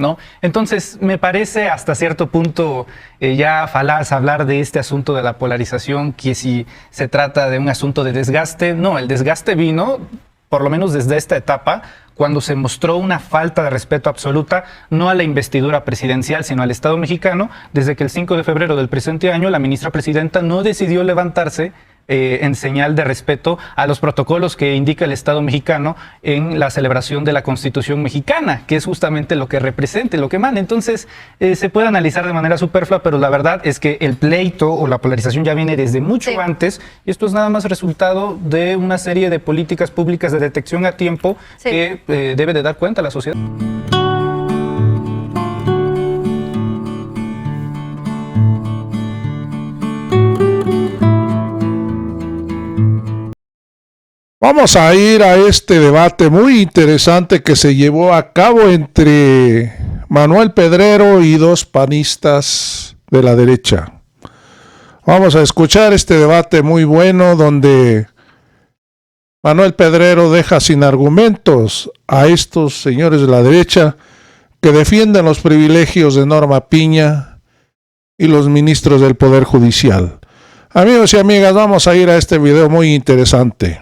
¿no? Entonces, me parece hasta cierto punto ya falaz hablar de este asunto de la polarización, que si se trata de un asunto de desgaste. No, el desgaste vino, por lo menos desde esta etapa, cuando se mostró una falta de respeto absoluta, no a la investidura presidencial, sino al Estado mexicano, desde que el 5 de febrero del presente año la ministra presidenta no decidió levantarse en señal de respeto a los protocolos que indica el Estado mexicano en la celebración de la Constitución mexicana, que es justamente lo que representa, lo que manda. Entonces, se puede analizar de manera superflua, pero la verdad es que el pleito o la polarización ya viene desde mucho antes, y esto es nada más resultado de una serie de políticas públicas de detección a tiempo que debe de dar cuenta a la sociedad. Vamos a ir a este debate muy interesante que se llevó a cabo entre Manuel Pedrero y dos panistas de la derecha. Vamos a escuchar este debate muy bueno donde Manuel Pedrero deja sin argumentos a estos señores de la derecha que defienden los privilegios de Norma Piña y los ministros del Poder Judicial. Amigos y amigas, vamos a ir a este video muy interesante.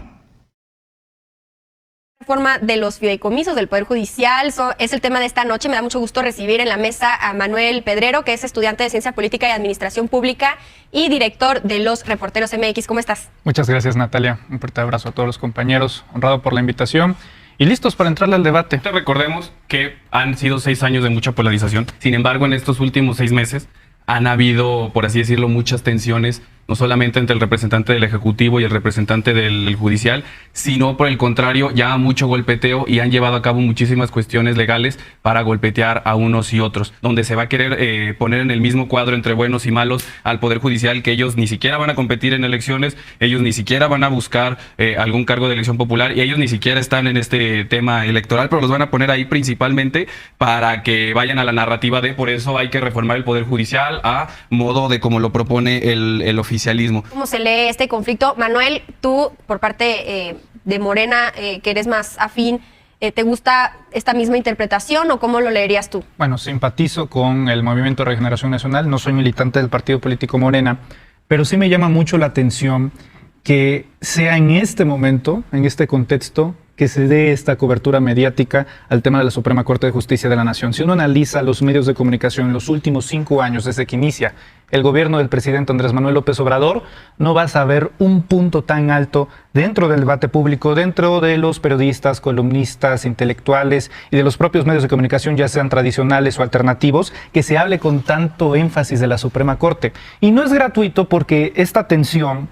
Forma de los fideicomisos del Poder Judicial es el tema de esta noche. Me da mucho gusto recibir en la mesa a Manuel Pedrero, que es estudiante de Ciencia Política y Administración Pública y director de Los Reporteros MX. ¿Cómo estás? Muchas gracias, Natalia. Un fuerte abrazo a todos los compañeros. Honrado por la invitación y listos para entrarle al debate. Recordemos que han sido 6 años de mucha polarización. Sin embargo, en estos últimos 6 meses han habido, por así decirlo, muchas tensiones, no solamente entre el representante del Ejecutivo y el representante del Judicial, sino por el contrario, ya mucho golpeteo y han llevado a cabo muchísimas cuestiones legales para golpetear a unos y otros, donde se va a querer poner en el mismo cuadro entre buenos y malos al Poder Judicial, que ellos ni siquiera van a competir en elecciones, ellos ni siquiera van a buscar algún cargo de elección popular y ellos ni siquiera están en este tema electoral, pero los van a poner ahí principalmente para que vayan a la narrativa de por eso hay que reformar el Poder Judicial a modo de como lo propone el oficialismo. ¿Cómo se lee este conflicto? Manuel, tú, por parte de Morena, que eres más afín, ¿te gusta esta misma interpretación o cómo lo leerías tú? Bueno, simpatizo con el Movimiento de Regeneración Nacional, no soy militante del partido político Morena, pero sí me llama mucho la atención que sea en este momento, en este contexto, que se dé esta cobertura mediática al tema de la Suprema Corte de Justicia de la Nación. Si uno analiza los medios de comunicación en los últimos 5 años, desde que inicia el gobierno del presidente Andrés Manuel López Obrador, no vas a ver un punto tan alto dentro del debate público, dentro de los periodistas, columnistas, intelectuales y de los propios medios de comunicación, ya sean tradicionales o alternativos, que se hable con tanto énfasis de la Suprema Corte. Y no es gratuito porque esta tensión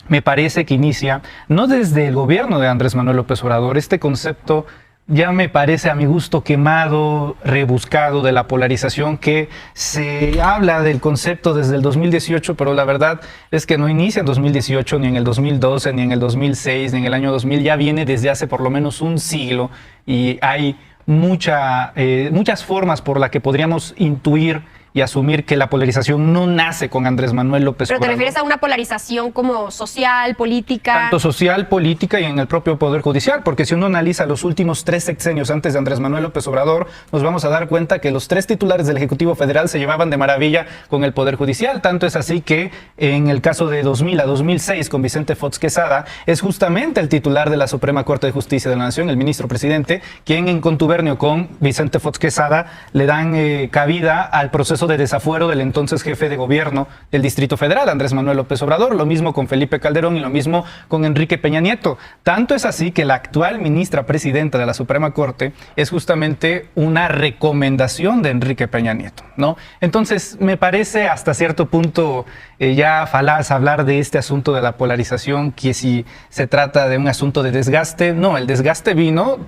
me parece que inicia no desde el gobierno de Andrés Manuel López Obrador. Este concepto ya me parece a mi gusto quemado, rebuscado de la polarización, que se habla del concepto desde el 2018, pero la verdad es que no inicia en 2018, ni en el 2012, ni en el 2006, ni en el año 2000, ya viene desde hace por lo menos un siglo y hay muchas formas por las que podríamos intuir y asumir que la polarización no nace con Andrés Manuel López Obrador. ¿Pero te refieres a una polarización como social, política? Tanto social, política y en el propio Poder Judicial, porque si uno analiza los últimos 3 sexenios antes de Andrés Manuel López Obrador, nos vamos a dar cuenta que los 3 titulares del Ejecutivo Federal se llevaban de maravilla con el Poder Judicial. Tanto es así que en el caso de 2000 a 2006 con Vicente Fox Quesada, es justamente el titular de la Suprema Corte de Justicia de la Nación, el ministro presidente, quien en contubernio con Vicente Fox Quesada le dan cabida al proceso de desafuero del entonces jefe de gobierno del Distrito Federal, Andrés Manuel López Obrador, lo mismo con Felipe Calderón y lo mismo con Enrique Peña Nieto. Tanto es así que la actual ministra presidenta de la Suprema Corte es justamente una recomendación de Enrique Peña Nieto, ¿no? Entonces, me parece hasta cierto punto ya falaz hablar de este asunto de la polarización, que si se trata de un asunto de desgaste. No, el desgaste vino,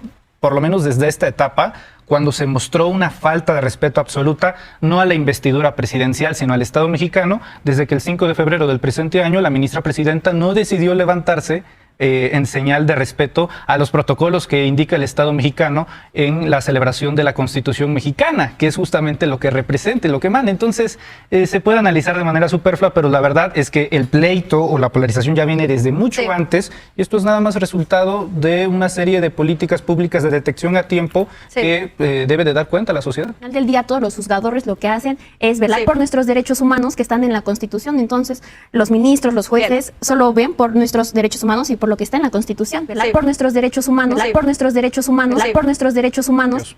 por lo menos desde esta etapa, cuando se mostró una falta de respeto absoluta, no a la investidura presidencial, sino al Estado mexicano, desde que el 5 de febrero del presente año la ministra presidenta no decidió levantarse en señal de respeto a los protocolos que indica el Estado mexicano en la celebración de la Constitución mexicana, que es justamente lo que representa y lo que manda. Entonces, se puede analizar de manera superflua, pero la verdad es que el pleito o la polarización ya viene desde mucho antes, y esto es nada más resultado de una serie de políticas públicas de detección a tiempo que debe de dar cuenta a la sociedad. Al final del día, todos los juzgadores lo que hacen es velar por nuestros derechos humanos que están en la Constitución. Entonces, los ministros, los jueces, solo ven por nuestros derechos humanos y por lo que está en la Constitución. Velar por nuestros derechos humanos, velar por nuestros derechos humanos, velar por nuestros derechos humanos.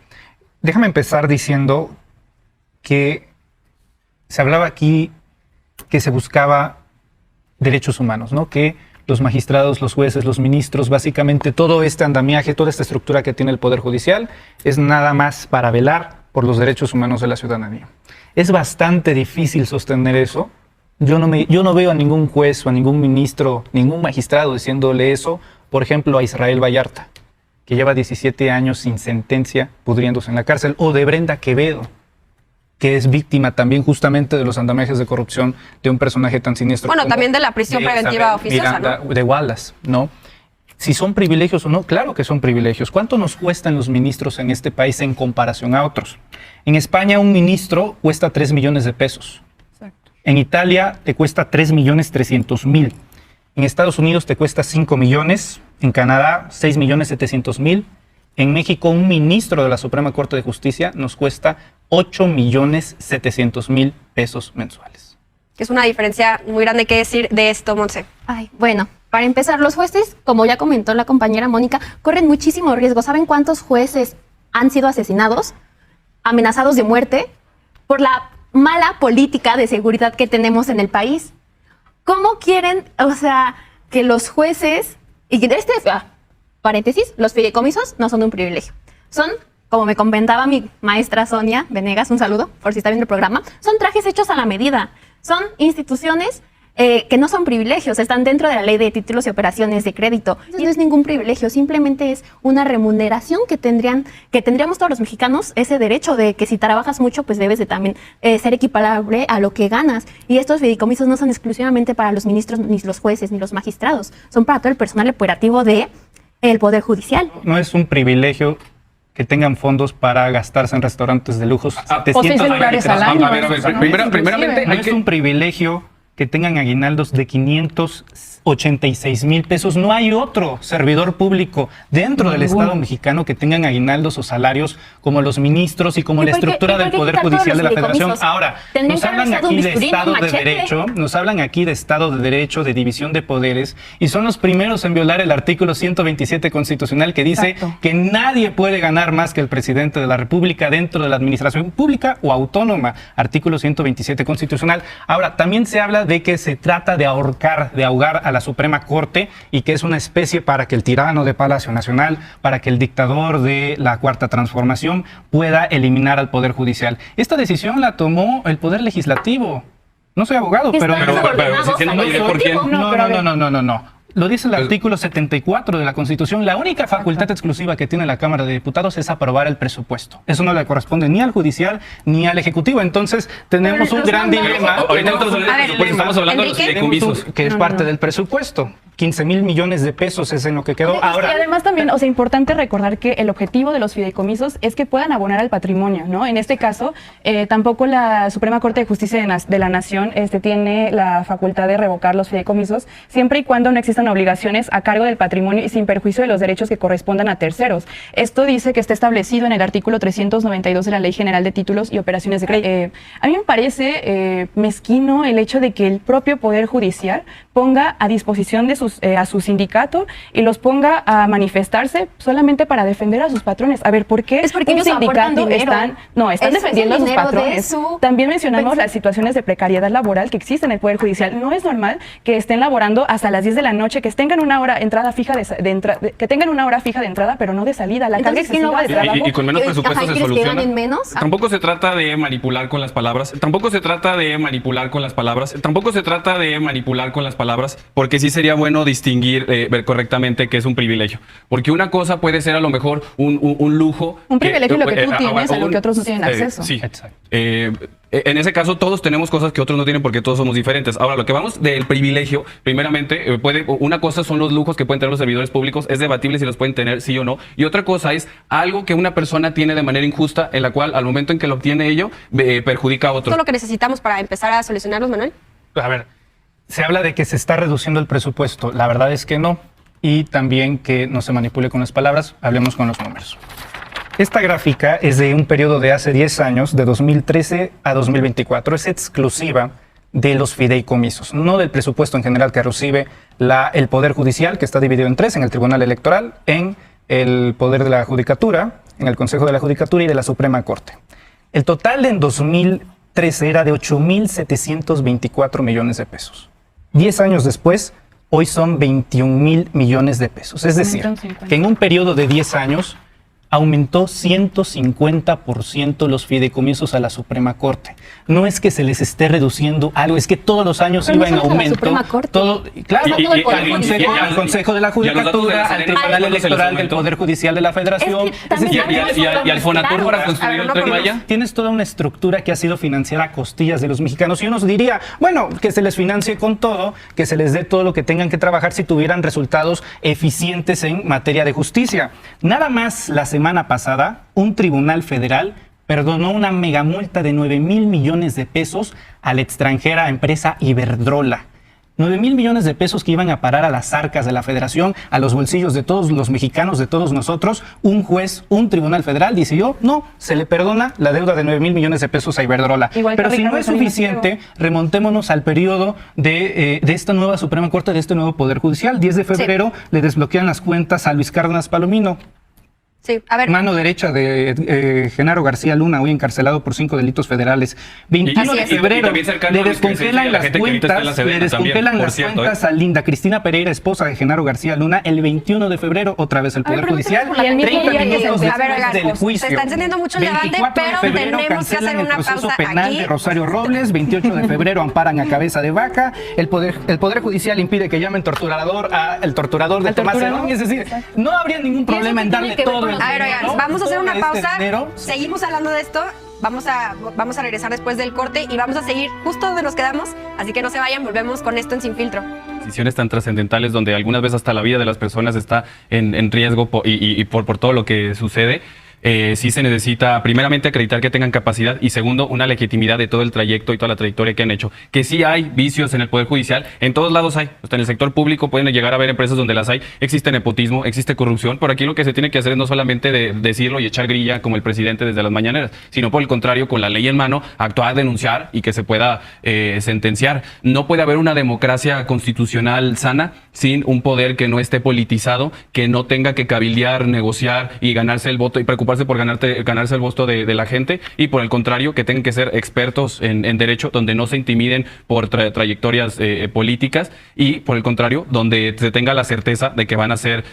Déjame empezar diciendo que se hablaba aquí que se buscaba derechos humanos, ¿no? Que los magistrados, los jueces, los ministros, básicamente todo este andamiaje, toda esta estructura que tiene el Poder Judicial es nada más para velar por los derechos humanos de la ciudadanía. Es bastante difícil sostener eso. Yo no veo a ningún juez o a ningún ministro, ningún magistrado diciéndole eso, por ejemplo, a Israel Vallarta, que lleva 17 años sin sentencia, pudriéndose en la cárcel, o de Brenda Quevedo, que es víctima también justamente de los andamiajes de corrupción de un personaje tan siniestro. Bueno, también de la prisión preventiva oficiosa, Miranda, ¿no? De Wallace, ¿no? Si son privilegios o no, claro que son privilegios. ¿Cuánto nos cuestan los ministros en este país en comparación a otros? En España un ministro cuesta 3 millones de pesos. En Italia te cuesta 3.300.000. En Estados Unidos te cuesta 5 millones. En Canadá 6.700.000. En México un ministro de la Suprema Corte de Justicia nos cuesta 8.700.000 pesos mensuales. Que es una diferencia muy grande que decir de esto, Monse. Ay, bueno, para empezar, los jueces, como ya comentó la compañera Mónica, corren muchísimo riesgo. ¿Saben cuántos jueces han sido asesinados, amenazados de muerte por la mala política de seguridad que tenemos en el país? ¿Cómo quieren, que los jueces, y paréntesis, los fideicomisos no son un privilegio, son, como me comentaba mi maestra Sonia Venegas, un saludo por si está viendo el programa, son trajes hechos a la medida, son instituciones que no son privilegios, están dentro de la ley de títulos y operaciones de crédito. Y no es ningún privilegio, simplemente es una remuneración que tendríamos todos los mexicanos, ese derecho de que si trabajas mucho, pues debes de también ser equiparable a lo que ganas. Y estos fideicomisos no son exclusivamente para los ministros, ni los jueces, ni los magistrados, son para todo el personal operativo del Poder Judicial. No es un privilegio que tengan fondos para gastarse en restaurantes de lujos. O 6 celulares al año. A ver, primeramente no es un privilegio que tengan aguinaldos de 586,000 pesos. No hay otro servidor público dentro del Estado mexicano que tengan aguinaldos o salarios como los ministros y como la estructura del Poder Judicial de la Federación. Ahora, nos hablan aquí de Estado de Derecho, de división de poderes, y son los primeros en violar el artículo 127 constitucional que dice que nadie puede ganar más que el presidente de la República dentro de la administración pública o autónoma. Artículo 127 constitucional. Ahora, también se habla de que se trata de ahogar a la Suprema Corte y que es una especie para que el tirano de Palacio Nacional, para que el dictador de la Cuarta Transformación pueda eliminar al Poder Judicial. Esta decisión la tomó el Poder Legislativo. No soy abogado, pero no. Lo dice el artículo 74 de la Constitución. La única facultad exclusiva que tiene la Cámara de Diputados es aprobar el presupuesto. Eso no le corresponde ni al Judicial ni al Ejecutivo. Entonces, tenemos un gran dilema. Ahorita estamos hablando de los fideicomisos, que es parte del presupuesto. 15,000 millones de pesos es en lo que quedó. Ahora, y además también, importante recordar que el objetivo de los fideicomisos es que puedan abonar al patrimonio, ¿no? En este caso, tampoco la Suprema Corte de Justicia de la Nación tiene la facultad de revocar los fideicomisos, siempre y cuando no existan obligaciones a cargo del patrimonio y sin perjuicio de los derechos que correspondan a terceros. Esto dice que está establecido en el artículo 392 de la Ley General de Títulos y Operaciones de Crédito. A mí me parece mezquino el hecho de que el propio Poder Judicial ponga a disposición de a su sindicato y los ponga a manifestarse solamente para defender a sus patrones. A ver, ¿por qué es porque ellos sindicato están defendiendo a sus patrones? También mencionamos las situaciones de precariedad laboral que existen en el Poder Judicial. No es normal que estén laborando hasta las 10 de la noche, que tengan una hora fija que tengan una hora fija de entrada, pero no de salida. La carga excesiva de trabajo. Y con menos presupuesto se soluciona. Menos? Tampoco se trata de manipular con las palabras. Tampoco se trata de manipular con las palabras, porque sí sería bueno distinguir ver correctamente qué es un privilegio. Porque una cosa puede ser a lo mejor un lujo. Un privilegio lo que tú tienes, a lo que otros no tienen acceso. Sí, En ese caso, todos tenemos cosas que otros no tienen porque todos somos diferentes. Ahora, lo que vamos del privilegio, primeramente, una cosa son los lujos que pueden tener los servidores públicos, es debatible si los pueden tener sí o no. Y otra cosa es algo que una persona tiene de manera injusta, en la cual al momento en que lo obtiene ello, perjudica a otro. ¿Todo lo que necesitamos para empezar a solucionarlos, Manuel? A ver, se habla de que se está reduciendo el presupuesto. La verdad es que no. Y también que no se manipule con las palabras, hablemos con los números. Esta gráfica es de un periodo de hace 10 años, de 2013 a 2024. Es exclusiva de los fideicomisos, no del presupuesto en general que recibe el Poder Judicial, que está dividido en tres, en el Tribunal Electoral, en el Poder de la Judicatura, en el Consejo de la Judicatura y de la Suprema Corte. El total en 2013 era de 8.724 millones de pesos. 10 años después, hoy son 21.000 millones de pesos. Es decir, que en un periodo de 10 años aumentó 150% los fideicomisos a la Suprema Corte. No es que se les esté reduciendo algo, es que todos los años iba en aumento. Suprema Corte. Todo, claro, al Consejo de la Judicatura, al Tribunal Electoral del Poder Judicial de la Federación. Y al Fonatur para construir el Tren Maya. Tienes toda una estructura que ha sido financiada a costillas de los mexicanos. Y uno diría, bueno, que se les financie con todo, que se les dé todo lo que tengan que trabajar si tuvieran resultados eficientes en materia de justicia. Nada más la semana pasada, un tribunal federal perdonó una megamulta de 9.000 millones de pesos a la extranjera empresa Iberdrola. 9.000 millones de pesos que iban a parar a las arcas de la Federación, a los bolsillos de todos los mexicanos, de todos nosotros. Un juez, un tribunal federal decidió, no, se le perdona la deuda de 9.000 millones de pesos a Iberdrola. Pero si no es suficiente, remontémonos al periodo de esta nueva Suprema Corte, de este nuevo Poder Judicial. 10 de febrero le desbloquean las cuentas a Luis Cárdenas Palomino. Sí, a ver. Mano derecha de Genaro García Luna, hoy encarcelado por 5 delitos federales. 21 de febrero le descongelan las cuentas a Linda Cristina Pereira, esposa de Genaro García Luna, el 21 de febrero, otra vez el Poder Judicial. 30 minutos después del juicio. Se está encendiendo mucho el debate, pero tenemos que hacer una pausa penal aquí. de Rosario Robles. 28 de febrero amparan a Cabeza de Vaca. El Poder Judicial impide que llamen torturador al torturador de Tomás Herón. Es decir, no habría ningún problema en darle todo. A ver, oigan, vamos a hacer una pausa. Dinero. Seguimos hablando de esto. Vamos a regresar después del corte y vamos a seguir justo donde nos quedamos. Así que no se vayan, volvemos con esto en Sin Filtro. Decisiones tan trascendentales donde algunas veces hasta la vida de las personas está en riesgo por todo lo que sucede. Sí se necesita, primeramente, acreditar que tengan capacidad y segundo, una legitimidad de todo el trayecto y toda la trayectoria que han hecho. Que sí hay vicios en el Poder Judicial, en todos lados hay. Hasta en el sector público pueden llegar a haber empresas donde las hay. Existe nepotismo, existe corrupción. Por aquí lo que se tiene que hacer es no solamente decirlo y echar grilla como el presidente desde las mañaneras, sino por el contrario, con la ley en mano, actuar, denunciar y que se pueda sentenciar. No puede haber una democracia constitucional sana sin un poder que no esté politizado, que no tenga que cabildear, negociar y ganarse el voto y preocuparse por ganarse el voto de la gente y por el contrario que tengan que ser expertos en derecho donde no se intimiden por trayectorias políticas y por el contrario donde se tenga la certeza de que van a ser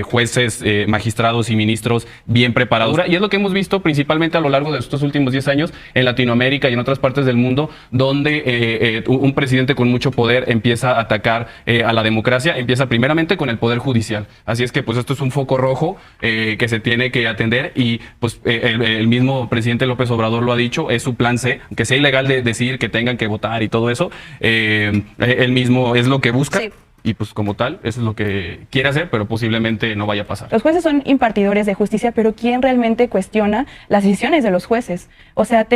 jueces, magistrados y ministros bien preparados. Y es lo que hemos visto principalmente a lo largo de estos últimos 10 años en Latinoamérica y en otras partes del mundo donde un presidente con mucho poder empieza a atacar a la democracia, empieza primeramente con el Poder Judicial. Así es que pues esto es un foco rojo que se tiene que atender y pues el mismo presidente López Obrador lo ha dicho, es su plan C, que sea ilegal de decir que tengan que votar y todo eso, él mismo es lo que busca. Sí. Y pues como tal, eso es lo que quiere hacer, pero posiblemente no vaya a pasar. Los jueces son impartidores de justicia, pero ¿quién realmente cuestiona las decisiones de los jueces? O sea,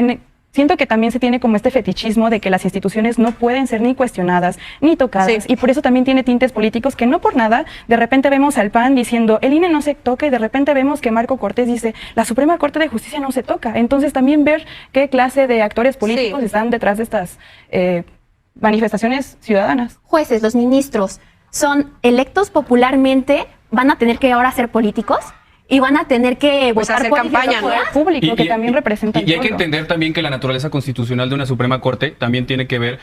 siento que también se tiene como este fetichismo de que las instituciones no pueden ser ni cuestionadas, ni tocadas, sí. Y por eso también tiene tintes políticos que no por nada, de repente vemos al PAN diciendo, el INE no se toca, y de repente vemos que Marco Cortés dice, la Suprema Corte de Justicia no se toca. Entonces también ver qué clase de actores políticos están detrás de estas manifestaciones ciudadanas. Jueces, los ministros, son electos popularmente, van a tener que ahora ser políticos. Y van a tener que votar hacer campaña, ¿no? Público que también representa y hay que entender también que la naturaleza constitucional de una Suprema Corte también tiene que ver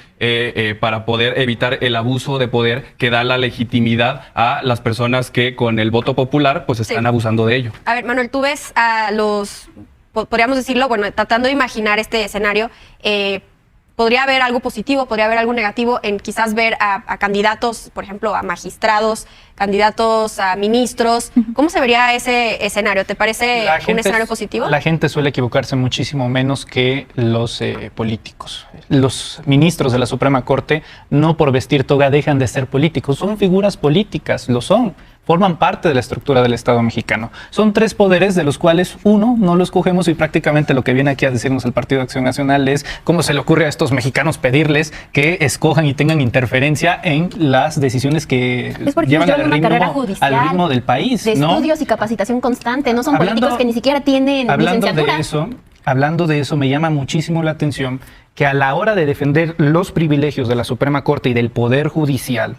para poder evitar el abuso de poder que da la legitimidad a las personas que con el voto popular pues están abusando de ello. A ver, Manuel, tú ves a podríamos decirlo, bueno, tratando de imaginar este escenario, podría haber algo positivo, podría haber algo negativo en quizás ver a candidatos, por ejemplo, a magistrados candidatos a ministros. ¿Cómo se vería ese escenario? ¿Te parece un escenario positivo? La gente suele equivocarse muchísimo menos que los políticos. Los ministros de la Suprema Corte, no por vestir toga dejan de ser políticos, son figuras políticas, lo son. Forman parte de la estructura del Estado mexicano. Son 3 poderes de los cuales uno no lo escogemos y prácticamente lo que viene aquí a decirnos el Partido de Acción Nacional es cómo se le ocurre a estos mexicanos pedirles que escojan y tengan interferencia en las decisiones que llevan al ritmo del país. De ¿no? estudios y capacitación constante, no son políticos que ni siquiera tienen licenciatura. Hablando de eso, me llama muchísimo la atención que a la hora de defender los privilegios de la Suprema Corte y del Poder Judicial,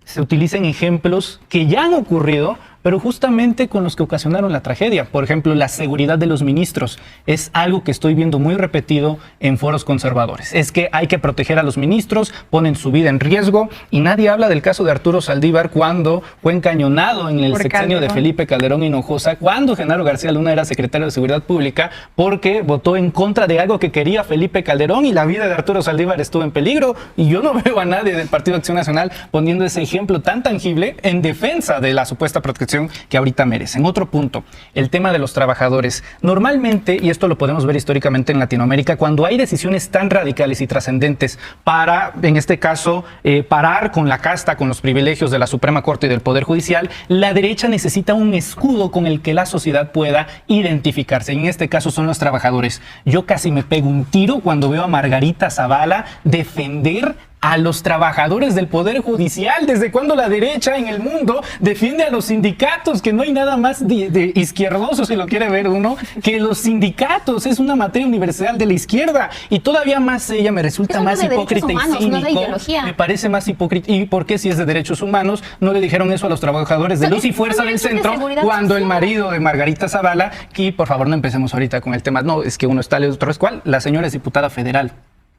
se utilicen ejemplos que ya han ocurrido, pero justamente con los que ocasionaron la tragedia. Por ejemplo, la seguridad de los ministros es algo que estoy viendo muy repetido en foros conservadores. Es que hay que proteger a los ministros, ponen su vida en riesgo, y nadie habla del caso de Arturo Saldívar cuando fue encañonado en el sexenio de Felipe Calderón Hinojosa, cuando Genaro García Luna era secretario de Seguridad Pública, porque votó en contra de algo que quería Felipe Calderón y la vida de Arturo Saldívar estuvo en peligro. Y yo no veo a nadie del Partido de Acción Nacional poniendo ese ejemplo tan tangible en defensa de la supuesta protección que ahorita merecen. Otro punto, el tema de los trabajadores. Normalmente, y esto lo podemos ver históricamente en Latinoamérica, cuando hay decisiones tan radicales y trascendentes para, en este caso, parar con la casta, con los privilegios de la Suprema Corte y del Poder Judicial, la derecha necesita un escudo con el que la sociedad pueda identificarse. En este caso son los trabajadores. Yo casi me pego un tiro cuando veo a Margarita Zavala defender a los trabajadores del Poder Judicial. ¿Desde cuándo la derecha en el mundo defiende a los sindicatos? Que no hay nada más de izquierdoso, si lo quiere ver uno, que los sindicatos. Es una materia universal de la izquierda. Y todavía más ella me resulta más hipócrita y cínico. No, me parece más hipócrita. ¿Y por qué, si es de derechos humanos, no le dijeron eso a los trabajadores de Luz y Fuerza del Centro cuando el marido de Margarita Zavala, que por favor no empecemos ahorita con el tema, no, es que uno es tal y otro es cual, la señora es diputada federal.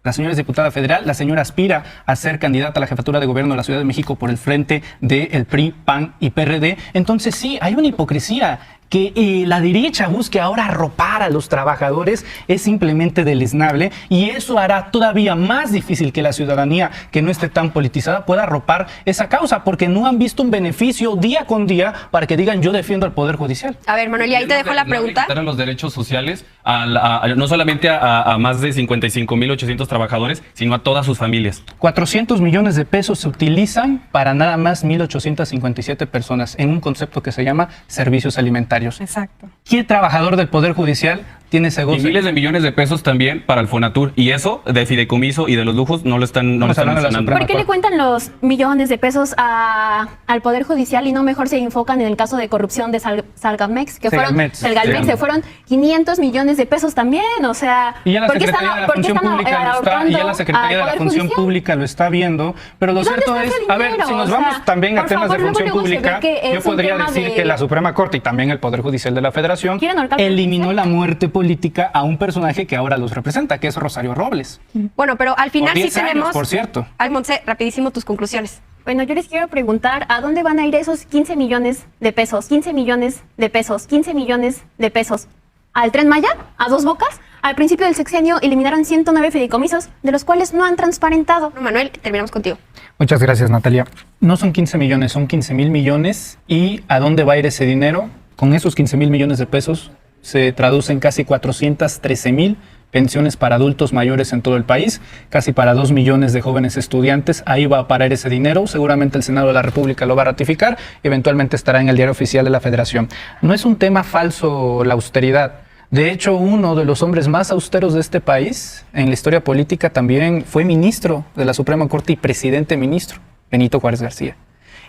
La señora es diputada federal, la señora aspira a ser candidata a la jefatura de gobierno de la Ciudad de México por el frente del PRI, PAN y PRD. Entonces sí, hay una hipocresía. Que la derecha busque ahora arropar a los trabajadores es simplemente deleznable, y eso hará todavía más difícil que la ciudadanía, que no esté tan politizada, pueda arropar esa causa, porque no han visto un beneficio día con día para que digan yo defiendo al Poder Judicial. A ver, Manuel, y ahí te dejo la pregunta. A los derechos sociales, no solamente a más de 55,800 trabajadores, sino a todas sus familias. 400 millones de pesos se utilizan para nada más 1,857 personas en un concepto que se llama servicios alimentarios. Exacto. ¿Qué trabajador del Poder Judicial tiene ese goce? Y miles de millones de pesos también para el Fonatur. Y eso, de fideicomiso y de los lujos, no lo están mencionando. ¿Por qué le cuentan los millones de pesos al Poder Judicial y no mejor se enfocan en el caso de corrupción de Salgamex, que se fueron 500 millones de pesos también? O sea, y ya la Secretaría de la Función Pública lo está, y ya la Secretaría de la Función Pública lo está viendo, pero lo cierto es, a ver, si nos vamos también a temas de función pública, yo podría decir que la Suprema Corte y también el Poder Judicial de la Federación eliminó la muerte política a un personaje que ahora los representa, que es Rosario Robles. Bueno, pero al final sí tenemos... años, por cierto. Ay, Montse, rapidísimo tus conclusiones. Bueno, yo les quiero preguntar, ¿a dónde van a ir esos 15 millones de pesos? 15 millones de pesos, 15 millones de pesos. ¿Al Tren Maya? ¿A Dos Bocas? Al principio del sexenio eliminaron 109 fideicomisos, de los cuales no han transparentado. Manuel, terminamos contigo. Muchas gracias, Natalia. No son 15 millones, son 15,000 millones. ¿Y a dónde va a ir ese dinero? Con esos 15,000 millones de pesos se traducen casi 413,000 pensiones para adultos mayores en todo el país, casi para 2 millones de jóvenes estudiantes. Ahí va a parar ese dinero. Seguramente el Senado de la República lo va a ratificar y eventualmente estará en el Diario Oficial de la Federación. No es un tema falso la austeridad. De hecho, uno de los hombres más austeros de este país en la historia política también fue ministro de la Suprema Corte y presidente ministro, Benito Juárez García.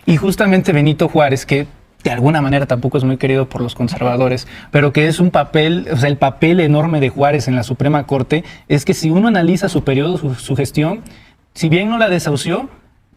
Y justamente Benito Juárez, que de alguna manera tampoco es muy querido por los conservadores, pero que es un papel, o sea, el papel enorme de Juárez en la Suprema Corte es que si uno analiza su periodo, su gestión, si bien no la desahució,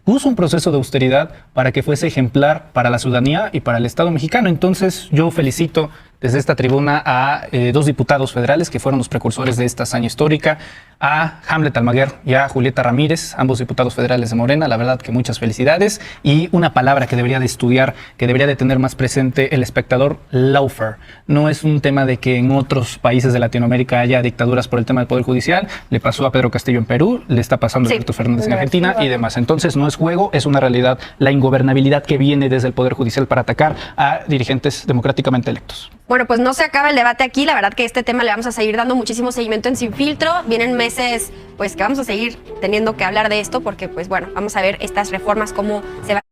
puso un proceso de austeridad para que fuese ejemplar para la ciudadanía y para el Estado mexicano. Entonces yo felicito desde esta tribuna a 2 diputados federales que fueron los precursores de esta hazaña histórica, a Hamlet Almaguer y a Julieta Ramírez, ambos diputados federales de Morena. La verdad que muchas felicidades. Y una palabra que debería de estudiar, que debería de tener más presente el espectador: lawfare. No es un tema de que en otros países de Latinoamérica haya dictaduras por el tema del Poder Judicial. Le pasó a Pedro Castillo en Perú, le está pasando a Alberto Fernández en Argentina y demás. Entonces no es juego, es una realidad, la ingobernabilidad que viene desde el Poder Judicial para atacar a dirigentes democráticamente electos. Bueno, pues no se acaba el debate aquí. La verdad que este tema le vamos a seguir dando muchísimo seguimiento en Sin Filtro. Vienen meses, pues, que vamos a seguir teniendo que hablar de esto porque, pues, bueno, vamos a ver estas reformas cómo se van